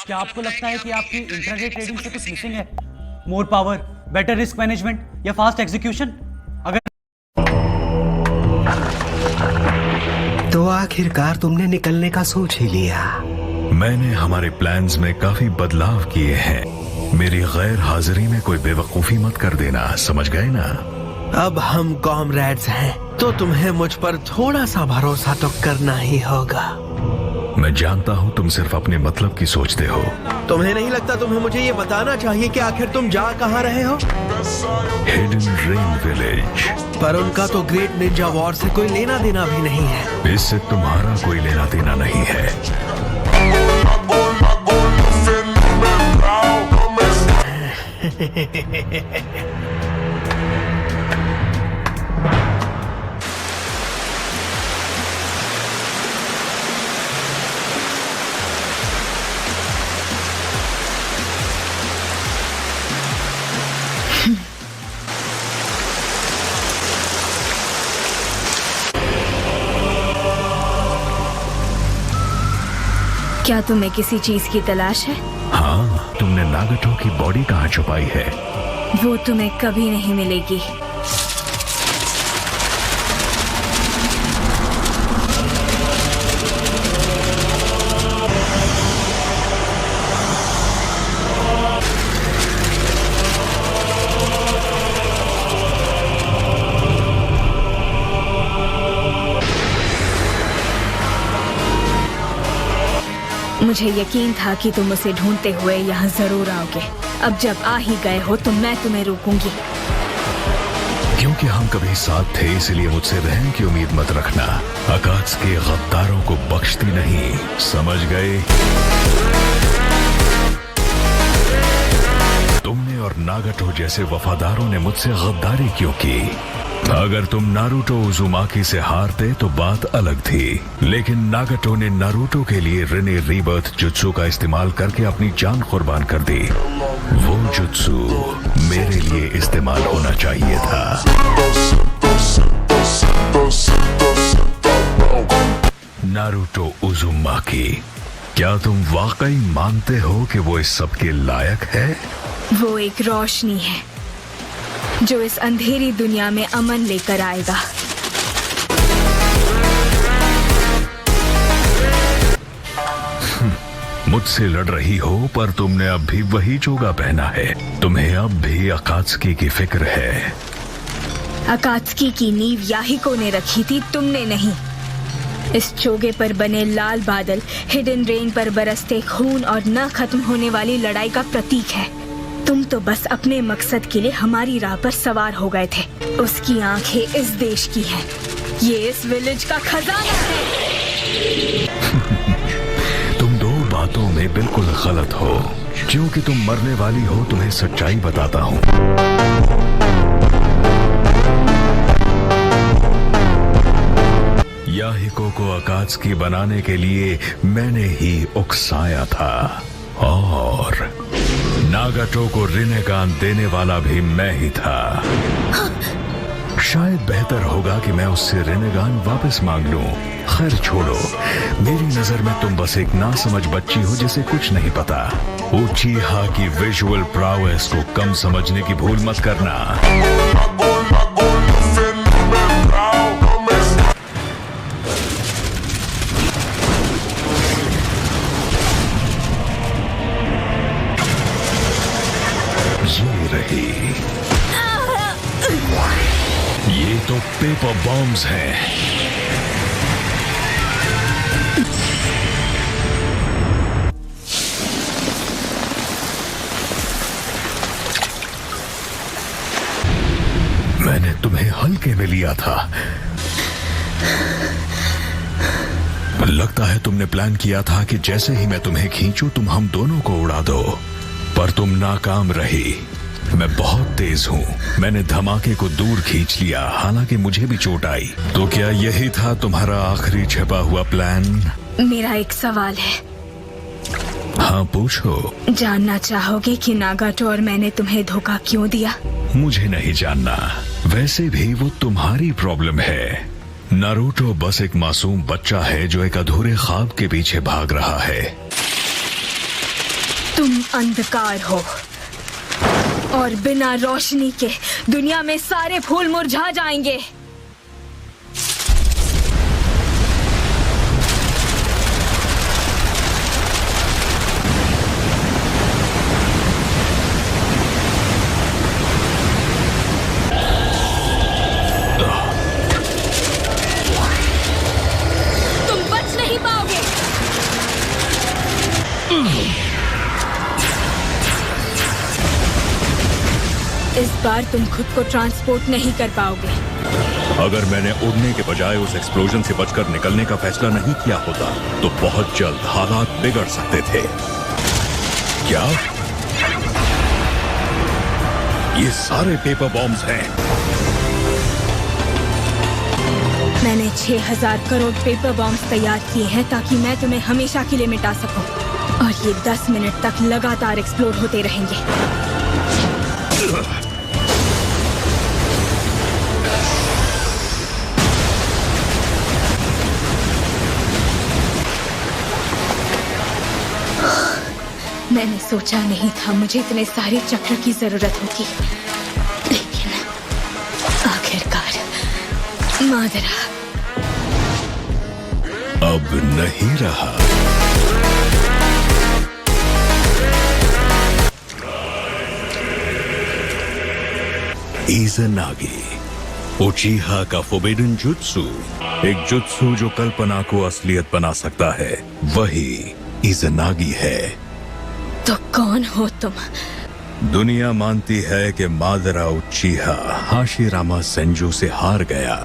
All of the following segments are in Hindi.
क्या आपको लगता है कि आपकी इंट्राडे ट्रेडिंग से कुछ मिसिंग है? More power, better risk management या फास्ट एग्जीक्यूशन? अगर तो आखिरकार तुमने निकलने का सोच ही लिया। मैंने हमारे प्लान्स में काफी बदलाव किए हैं। मेरी गैर हाजिरी में कोई बेवकूफी मत कर देना, समझ गए ना? अब हम कॉमरेड्स हैं, तो तुम्हें मुझ पर थोड़ा सा भरोसा तो करना ही होगा। मैं जानता हूँ तुम सिर्फ अपने मतलब की सोचते हो। तुम्हें नहीं लगता तुम्हें मुझे ये बताना चाहिए कि आखिर तुम जा कहाँ रहे हो? Hidden rain village. पर उनका तो ग्रेट निंजा वॉर से कोई लेना देना भी नहीं है। इससे तुम्हारा कोई लेना देना नहीं है। क्या तुम्हें किसी चीज की तलाश है? हाँ, तुमने नागटो की बॉडी कहाँ छुपाई है? वो तुम्हें कभी नहीं मिलेगी। मुझे यकीन था कि तुम उसे ढूंढते हुए यहाँ जरूर आओगे। अब जब आ ही गए हो तो मैं तुम्हें रोकूंगी। क्योंकि हम कभी साथ थे, इसलिए मुझसे रहम की उम्मीद मत रखना। अकात्सुकी गद्दारों को बख्शती नहीं, समझ गए? तुमने और नागटो जैसे वफादारों ने मुझसे गद्दारी क्यों की? अगर तुम नारुतो उजुमाकी से हारते तो बात अलग थी, लेकिन नागटो ने नारुतो के लिए रिने रीबर्थ जुत्सु का इस्तेमाल करके अपनी जान कुर्बान कर दी। वो जुत्सु मेरे लिए इस्तेमाल होना चाहिए था। नारुतो उजुमाकी, क्या तुम वाकई मानते हो कि वो इस सब के लायक है? वो एक रोशनी है जो इस अंधेरी दुनिया में अमन लेकर आएगा। मुझसे लड़ रही हो, पर तुमने अब भी वही चोगा पहना है। तुम्हें अब भी अकात्सुकी की फिक्र है। अकात्सुकी की नींव याहिको ने रखी थी, तुमने नहीं। इस चोगे पर बने लाल बादल हिडन रेन पर बरसते खून और न खत्म होने वाली लड़ाई का प्रतीक है। तुम तो बस अपने मकसद के लिए हमारी राह पर सवार हो गए थे। उसकी आंखें इस देश की हैं। ये इस विलेज का खजाना है। तुम दो बातों में बिल्कुल गलत हो। क्योंकि तुम मरने वाली हो, तुम्हें सच्चाई बताता हूँ। याहिको को अकात्सुकी बनाने के लिए मैंने ही उकसाया था, और नागटो को रिनेगान देने वाला भी मैं ही था। शायद बेहतर होगा कि मैं उससे रिनेगान वापस मांग लूं। खैर छोड़ो, मेरी नजर में तुम बस एक नासमझ बच्ची हो जिसे कुछ नहीं पता। उचिहा की विजुअल प्रावेस को कम समझने की भूल मत करना। ये तो पेपर बॉम्ब्स हैं। मैंने तुम्हें हल्के में लिया था। लगता है तुमने प्लान किया था कि जैसे ही मैं तुम्हें खींचूं तुम हम दोनों को उड़ा दो, पर तुम नाकाम रही। मैं बहुत तेज हूँ। मैंने धमाके को दूर खींच लिया, हालांकि मुझे भी चोट आई। तो क्या यही था तुम्हारा आखिरी छिपा हुआ प्लान? मेरा एक सवाल है। हाँ पूछो। जानना चाहोगे कि नागाटो और मैंने तुम्हें धोखा क्यों दिया? मुझे नहीं जानना। वैसे भी वो तुम्हारी प्रॉब्लम है। नारुतो बस एक मासूम बच्चा है जो एक अधूरे ख्वाब के पीछे भाग रहा है। तुम अंधकार हो और बिना रोशनी के दुनिया में सारे फूल मुरझा जाएंगे। तुम बच नहीं पाओगे। इस बार तुम खुद को ट्रांसपोर्ट नहीं कर पाओगे। अगर मैंने उड़ने के बजाय उस एक्सप्लोजन से बचकर निकलने का फैसला नहीं किया होता तो बहुत जल्द हालात बिगड़ सकते थे। क्या ये सारे पेपर बॉम्ब्स हैं? मैंने 6000 करोड़ पेपर बॉम्ब्स तैयार किए हैं ताकि मैं तुम्हें हमेशा के लिए मिटा सकूं। और ये 10 मिनट तक लगातार एक्सप्लोड होते रहेंगे। मैंने सोचा नहीं था मुझे इतने सारे चक्र की जरूरत होगी, लेकिन आखिरकार मादरा अब नहीं रहा। इज़नागी, उचिहा का फोर्बिडन जुत्सु, एक जुत्सु जो कल्पना को असलियत बना सकता है, वही इज़नागी है। तो कौन हो तुम? दुनिया मानती है कि मादरा उचिहा हाशिरामा सेंजू से हार गया,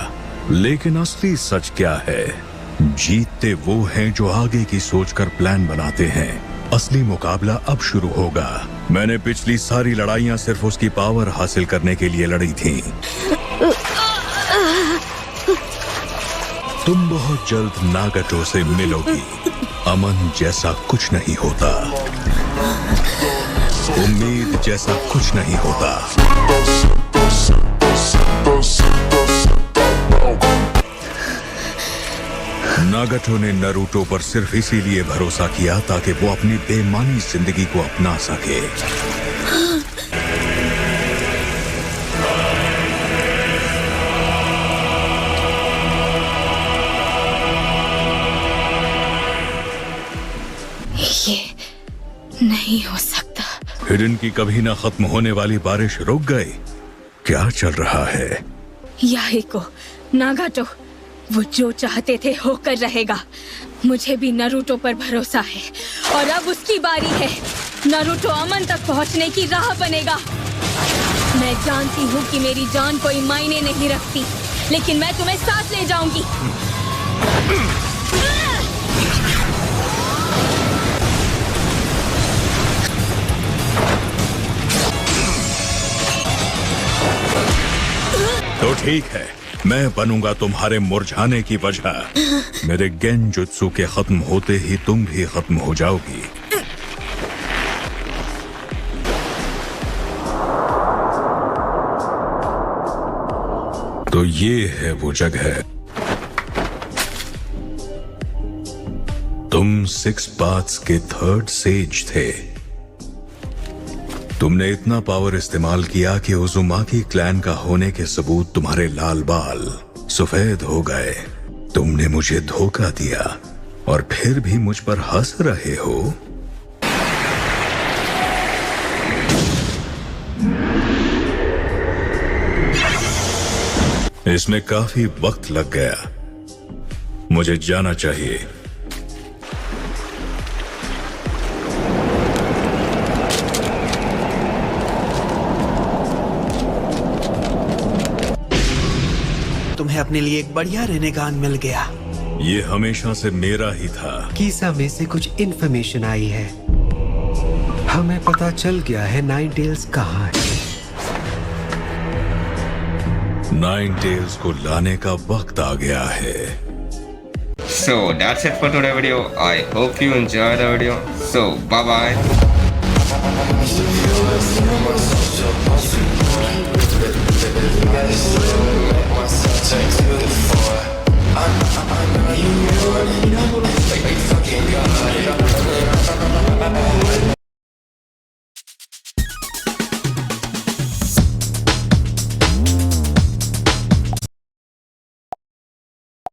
लेकिन असली सच क्या है? जीतते वो हैं जो आगे की सोचकर प्लान बनाते हैं। असली मुकाबला अब शुरू होगा। मैंने पिछली सारी लड़ाइयां सिर्फ उसकी पावर हासिल करने के लिए लड़ी थी। तुम बहुत जल्द नागटो से मिलोगी। अमन जैसा कुछ नहीं होता, उम्मीद जैसा कुछ नहीं होता। नागटो ने नारुतो पर सिर्फ इसीलिए भरोसा किया ताकि वो अपनी बेमानी जिंदगी को अपना सके। ये नहीं हो सकता। हिडन की कभी ना खत्म होने वाली बारिश रुक गई। क्या चल रहा है? याहिको, नागाटो, वो जो चाहते थे होकर रहेगा। मुझे भी नारुतो पर भरोसा है और अब उसकी बारी है। नारुतो अमन तक पहुंचने की राह बनेगा। मैं जानती हूँ कि मेरी जान कोई मायने नहीं रखती, लेकिन मैं तुम्हें साथ ले जाऊंगी। तो ठीक है, मैं बनूंगा तुम्हारे मुरझाने की वजह। मेरे गेंजुत्सु के खत्म होते ही तुम भी खत्म हो जाओगी। तो ये है वो जगह। तुम 6 पाथ्स के 3rd सेज थे। तुमने इतना पावर इस्तेमाल किया कि उजुमाकी क्लैन का होने के सबूत तुम्हारे लाल बाल सफेद हो गए। तुमने मुझे धोखा दिया और फिर भी मुझ पर हंस रहे हो। इसमें काफी वक्त लग गया। मुझे जाना चाहिए। तुम्हें अपने लिए एक बढ़िया रेनेगान मिल गया। ये हमेशा से मेरा ही था। कीसा में से कुछ इन्फॉर्मेशन आई है। हमें पता चल गया है नाइन टेल्स कहाँ है। नाइन टेल्स को लाने का वक्त आ गया है। So that's it for today's video. I hope you enjoyed the video. So bye bye. Take to the floor. I know you